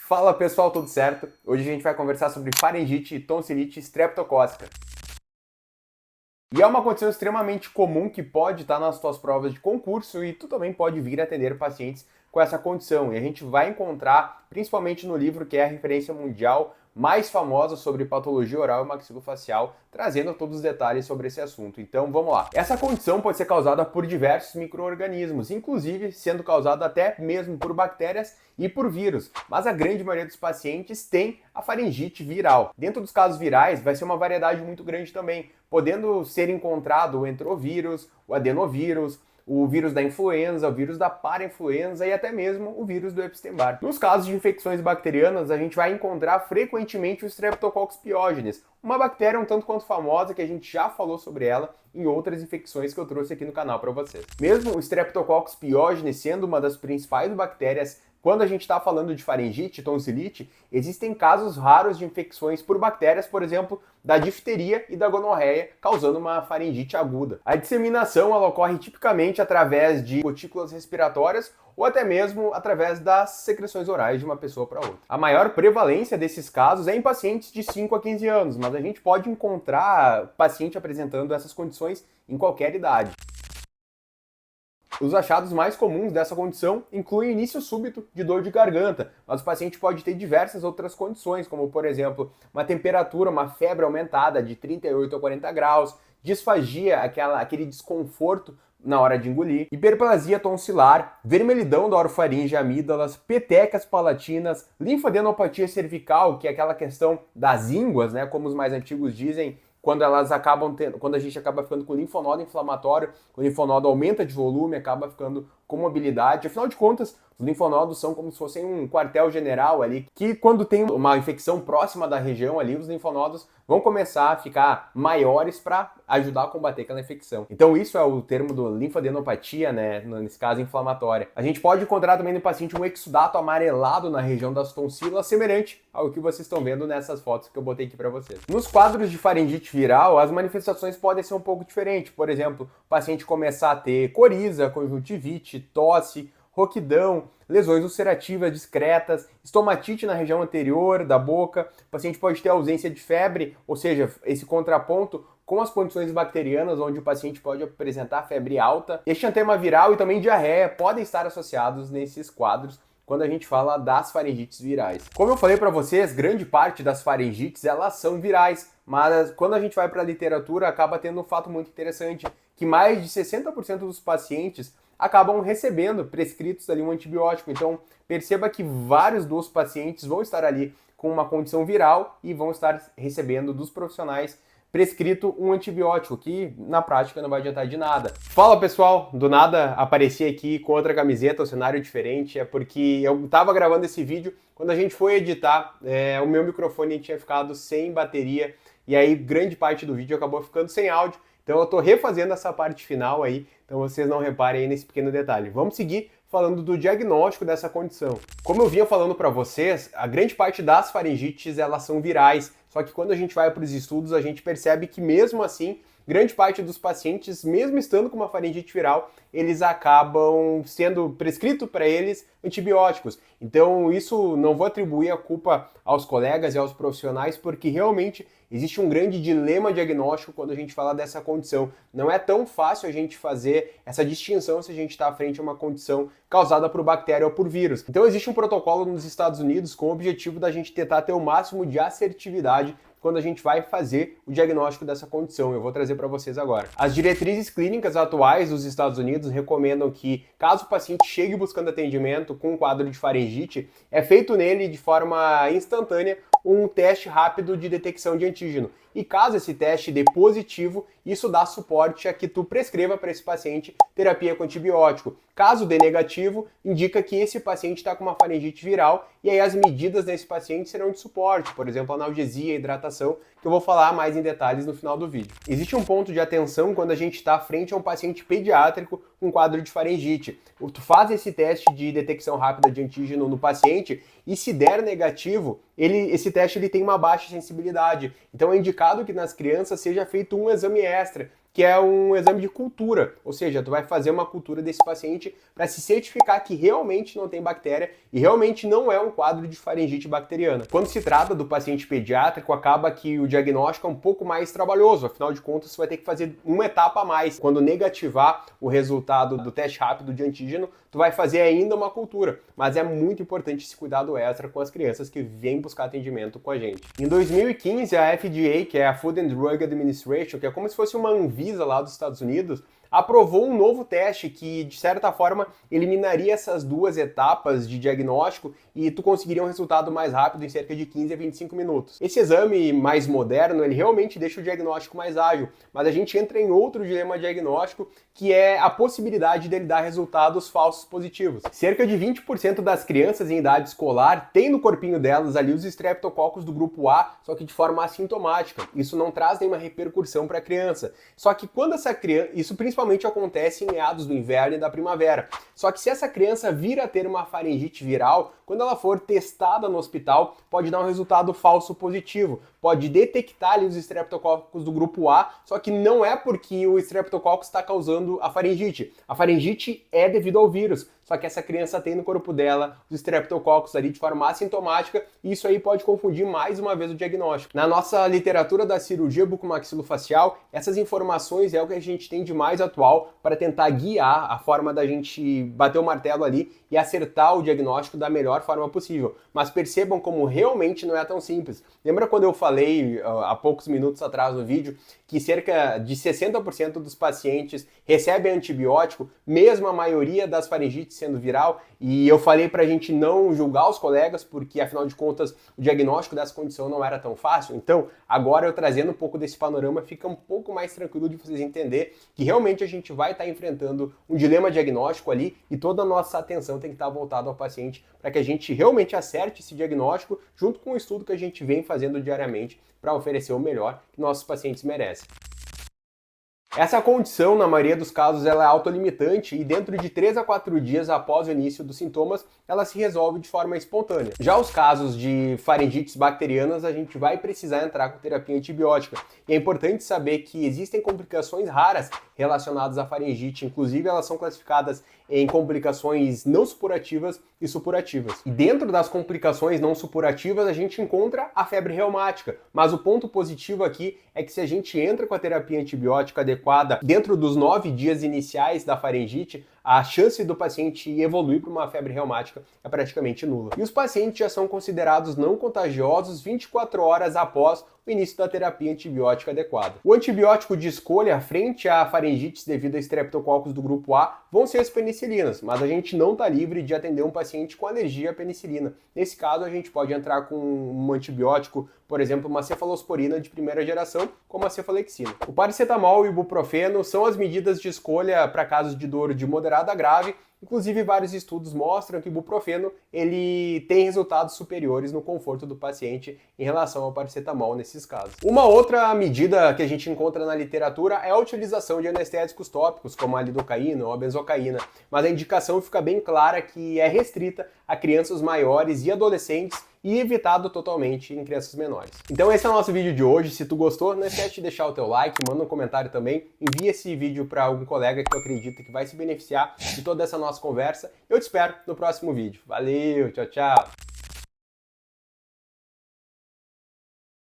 Fala pessoal, tudo certo? Hoje a gente vai conversar sobre faringite e tonsilite streptocócica. E é uma condição extremamente comum que pode estar nas tuas provas de concurso e tu também pode vir atender pacientes com essa condição. E a gente vai encontrar, principalmente no livro que é a referência mundial mais famosa sobre patologia oral e maxilofacial, trazendo todos os detalhes sobre esse assunto. Então vamos lá. Essa condição pode ser causada por diversos micro-organismos, inclusive sendo causada até mesmo por bactérias e por vírus, mas a grande maioria dos pacientes tem a faringite viral. Dentro dos casos virais vai ser uma variedade muito grande também, podendo ser encontrado o entrovírus, o adenovírus, o vírus da influenza, o vírus da parainfluenza e até mesmo o vírus do Epstein-Barr. Nos casos de infecções bacterianas, a gente vai encontrar frequentemente o Streptococcus pyogenes, uma bactéria um tanto quanto famosa que a gente já falou sobre ela em outras infecções que eu trouxe aqui no canal para vocês. Mesmo o Streptococcus pyogenes sendo uma das principais bactérias, quando a gente está falando de faringite, tonsilite, existem casos raros de infecções por bactérias, por exemplo, da difteria e da gonorreia, causando uma faringite aguda. A disseminação ela ocorre tipicamente através de gotículas respiratórias ou até mesmo através das secreções orais de uma pessoa para outra. A maior prevalência desses casos é em pacientes de 5 a 15 anos, mas a gente pode encontrar paciente apresentando essas condições em qualquer idade. Os achados mais comuns dessa condição incluem início súbito de dor de garganta, mas o paciente pode ter diversas outras condições, como por exemplo, uma temperatura, uma febre aumentada de 38 a 40 graus, disfagia, aquele desconforto na hora de engolir, hiperplasia tonsilar, vermelhidão da orofaringe e amígdalas, petecas palatinas, linfadenopatia cervical, que é aquela questão das ínguas, né, como os mais antigos dizem, quando a gente acaba ficando com linfonodo inflamatório, o linfonodo aumenta de volume, acaba ficando com mobilidade. Afinal de contas, os linfonodos são como se fossem um quartel-general ali, que quando tem uma infecção próxima da região ali, os linfonodos vão começar a ficar maiores para ajudar a combater aquela infecção. Então isso é o termo do linfadenopatia, né, nesse caso inflamatória. A gente pode encontrar também no paciente um exudato amarelado na região das tonsilas, semelhante ao que vocês estão vendo nessas fotos que eu botei aqui para vocês. Nos quadros de faringite viral, as manifestações podem ser um pouco diferentes. Por exemplo, o paciente começar a ter coriza, conjuntivite, tosse, roquidão, lesões ulcerativas discretas, estomatite na região anterior da boca, o paciente pode ter ausência de febre, ou seja, esse contraponto com as condições bacterianas, onde o paciente pode apresentar febre alta. Exantema viral e também diarreia podem estar associados nesses quadros quando a gente fala das faringites virais. Como eu falei para vocês, grande parte das faringites elas são virais, mas quando a gente vai para a literatura acaba tendo um fato muito interessante, que mais de 60% dos pacientes acabam recebendo prescritos ali um antibiótico. Então perceba que vários dos pacientes vão estar ali com uma condição viral e vão estar recebendo dos profissionais prescrito um antibiótico, que na prática não vai adiantar de nada. Fala pessoal, do nada apareci aqui com outra camiseta, um cenário diferente, é porque eu estava gravando esse vídeo, quando a gente foi editar, o meu microfone tinha ficado sem bateria, e aí grande parte do vídeo acabou ficando sem áudio, então eu tô refazendo essa parte final aí, então vocês não reparem aí nesse pequeno detalhe. Vamos seguir falando do diagnóstico dessa condição. Como eu vinha falando para vocês, a grande parte das faringites elas são virais, só que quando a gente vai para os estudos, a gente percebe que mesmo assim, grande parte dos pacientes, mesmo estando com uma faringite viral, eles acabam sendo prescrito para eles antibióticos. Então isso não vou atribuir a culpa aos colegas e aos profissionais, porque realmente existe um grande dilema diagnóstico quando a gente fala dessa condição. Não é tão fácil a gente fazer essa distinção se a gente está frente a uma condição causada por bactéria ou por vírus. Então existe um protocolo nos Estados Unidos com o objetivo da gente tentar ter o máximo de assertividade quando a gente vai fazer o diagnóstico dessa condição. Eu vou trazer para vocês agora. As diretrizes clínicas atuais dos Estados Unidos recomendam que, caso o paciente chegue buscando atendimento com um quadro de faringite, é feito nele de forma instantânea um teste rápido de detecção de antígeno. E caso esse teste dê positivo, isso dá suporte a que tu prescreva para esse paciente terapia com antibiótico. Caso dê negativo, indica que esse paciente está com uma faringite viral e aí as medidas desse paciente serão de suporte, por exemplo, analgesia, hidratação, que eu vou falar mais em detalhes no final do vídeo. Existe um ponto de atenção quando a gente está frente a um paciente pediátrico com quadro de faringite. Tu faz esse teste de detecção rápida de antígeno no paciente e se der negativo, esse teste ele tem uma baixa sensibilidade. Então é indicado que nas crianças seja feito um exame extra, que é um exame de cultura, ou seja, tu vai fazer uma cultura desse paciente para se certificar que realmente não tem bactéria e realmente não é um quadro de faringite bacteriana. Quando se trata do paciente pediátrico, acaba que o diagnóstico é um pouco mais trabalhoso, afinal de contas, você vai ter que fazer uma etapa a mais. Quando negativar o resultado do teste rápido de antígeno, tu vai fazer ainda uma cultura, mas é muito importante esse cuidado extra com as crianças que vêm buscar atendimento com a gente. Em 2015, a FDA, que é a Food and Drug Administration, que é como se fosse uma Anvisa lá dos Estados Unidos, aprovou um novo teste que, de certa forma, eliminaria essas duas etapas de diagnóstico e tu conseguiria um resultado mais rápido em cerca de 15 a 25 minutos. Esse exame mais moderno, ele realmente deixa o diagnóstico mais ágil, mas a gente entra em outro dilema diagnóstico, que é a possibilidade dele dar resultados falsos positivos. Cerca de 20% das crianças em idade escolar têm no corpinho delas ali os estreptococcus do grupo A, só que de forma assintomática. Isso não traz nenhuma repercussão para a criança. Só que quando essa criança, isso principalmente acontece em meados do inverno e da primavera. Só que se essa criança vir a ter uma faringite viral, quando ela for testada no hospital, pode dar um resultado falso positivo. Pode detectar ali os estreptococcus do grupo A, só que não é porque o estreptococcus está causando a faringite. A faringite é devido ao vírus, só que essa criança tem no corpo dela os estreptococcus ali de forma assintomática e isso aí pode confundir mais uma vez o diagnóstico. Na nossa literatura da cirurgia bucomaxilofacial, essas informações é o que a gente tem de mais atual para tentar guiar a forma da gente bater o martelo ali e acertar o diagnóstico da melhor forma possível. Mas percebam como realmente não é tão simples. Lembra quando eu falei há poucos minutos atrás no vídeo que cerca de 60% dos pacientes recebem antibiótico, mesmo a maioria das faringites sendo viral, e eu falei pra gente não julgar os colegas, porque afinal de contas o diagnóstico dessa condição não era tão fácil. Então, agora eu trazendo um pouco desse panorama, fica um pouco mais tranquilo de vocês entender que realmente a gente vai estar enfrentando um dilema diagnóstico ali e toda a nossa atenção tem que estar voltada ao paciente para que a gente realmente acerte esse diagnóstico junto com o estudo que a gente vem fazendo diariamente para oferecer o melhor que nossos pacientes merecem. Essa condição, na maioria dos casos, ela é autolimitante e dentro de 3 a 4 dias após o início dos sintomas, ela se resolve de forma espontânea. Já os casos de faringites bacterianas, a gente vai precisar entrar com terapia antibiótica. E é importante saber que existem complicações raras relacionadas à faringite, inclusive elas são classificadas em complicações não supurativas e supurativas. E dentro das complicações não supurativas, a gente encontra a febre reumática. Mas o ponto positivo aqui é que se a gente entra com a terapia antibiótica adequada dentro dos 9 dias iniciais da faringite, a chance do paciente evoluir para uma febre reumática é praticamente nula. E os pacientes já são considerados não contagiosos 24 horas após o início da terapia antibiótica adequada. O antibiótico de escolha frente à faringites devido a estreptococcus do grupo A vão ser as penicilinas, mas a gente não está livre de atender um paciente com alergia à penicilina. Nesse caso, a gente pode entrar com um antibiótico, por exemplo, uma cefalosporina de primeira geração, como a cefalexina. O paracetamol e o ibuprofeno são as medidas de escolha para casos de dor de moderada a grave. Inclusive, vários estudos mostram que o ibuprofeno ele tem resultados superiores no conforto do paciente em relação ao paracetamol nesses casos. Uma outra medida que a gente encontra na literatura é a utilização de anestésicos tópicos, como a lidocaína ou a benzocaína, mas a indicação fica bem clara que é restrita a crianças maiores e adolescentes e evitado totalmente em crianças menores. Então esse é o nosso vídeo de hoje. Se tu gostou, não esquece de deixar o teu like, manda um comentário também, envia esse vídeo para algum colega que tu acredita que vai se beneficiar de toda essa nossa conversa. Eu te espero no próximo vídeo. Valeu, tchau, tchau!